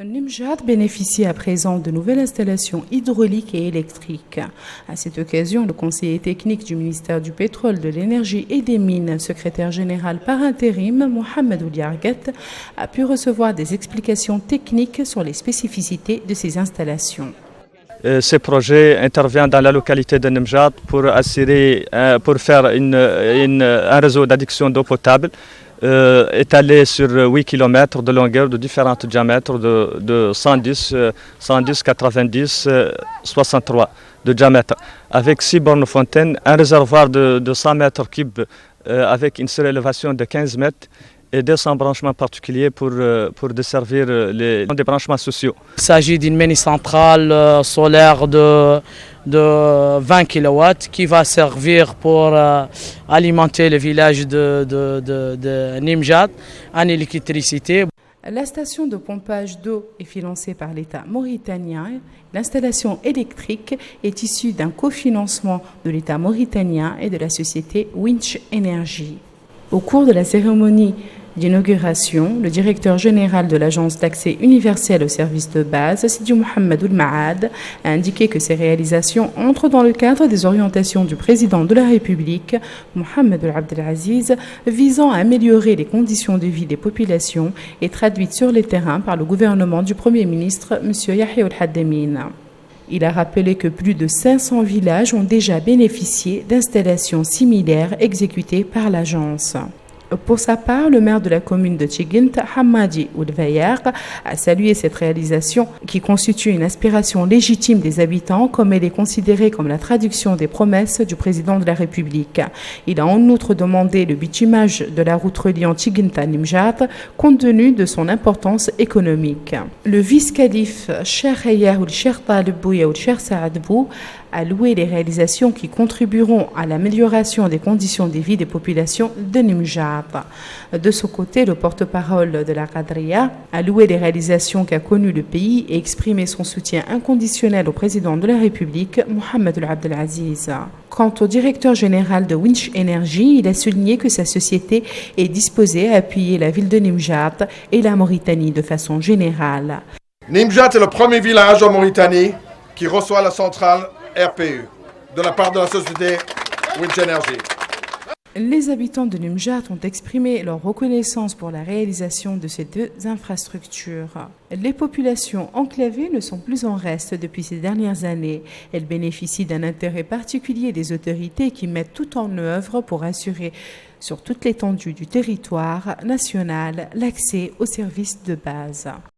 Nimjat bénéficie à présent de nouvelles installations hydrauliques et électriques. À cette occasion, le conseiller technique du ministère du Pétrole, de l'Énergie et des Mines, secrétaire général par intérim, Mohamed Ouliarguet, a pu recevoir des explications techniques sur les spécificités de ces installations. Ces projets interviennent dans la localité de Nimjat pour faire un réseau d'adduction d'eau potable étalé sur 8 km de longueur de différents diamètres de 110, 90, 90, 63 de diamètre, avec 6 bornes fontaines, un réservoir de 100 mètres cubes avec une surélévation de 15 mètres et 200 branchements particuliers pour desservir des branchements sociaux. Il s'agit d'une mini-centrale solaire de 20 kW qui va servir pour alimenter le village de Nimjat en électricité. La station de pompage d'eau est financée par l'État mauritanien. L'installation électrique est issue d'un cofinancement de l'État mauritanien et de la société Winch Energy. Au cours de la cérémonie d'inauguration, le directeur général de l'Agence d'accès universel aux services de base, Sidi Mohamed Ould-Maad, a indiqué que ces réalisations entrent dans le cadre des orientations du président de la République, Mohamed Ould Abdelaziz, visant à améliorer les conditions de vie des populations et traduites sur les terrains par le gouvernement du Premier ministre, M. Yahya Ould-Haddamin. Il a rappelé que plus de 500 villages ont déjà bénéficié d'installations similaires exécutées par l'agence. Pour sa part, le maire de la commune de Tchigint, Hamadi Ould-Vayaq, a salué cette réalisation qui constitue une aspiration légitime des habitants, comme elle est considérée comme la traduction des promesses du président de la République. Il a en outre demandé le bitumage de la route reliant Tchigint à Nimjat, compte tenu de son importance économique. Le vice-calife Cheikh Hayah Ould Cheikh Talib Bouya Ould Cheikh Saad Bou a loué les réalisations qui contribueront à l'amélioration des conditions de vie des populations de Nimjat. De son côté, le porte-parole de la Qadriya a loué les réalisations qu'a connues le pays et exprimé son soutien inconditionnel au président de la République, Mohamed Ould Abdelaziz. Quant au directeur général de Winch Energy, il a souligné que sa société est disposée à appuyer la ville de Nimjat et la Mauritanie de façon générale. Nimjat est le premier village en Mauritanie qui reçoit la centrale RPU de la part de la société Winch Energy. Les habitants de Nimjat ont exprimé leur reconnaissance pour la réalisation de ces deux infrastructures. Les populations enclavées ne sont plus en reste depuis ces dernières années. Elles bénéficient d'un intérêt particulier des autorités qui mettent tout en œuvre pour assurer sur toute l'étendue du territoire national l'accès aux services de base.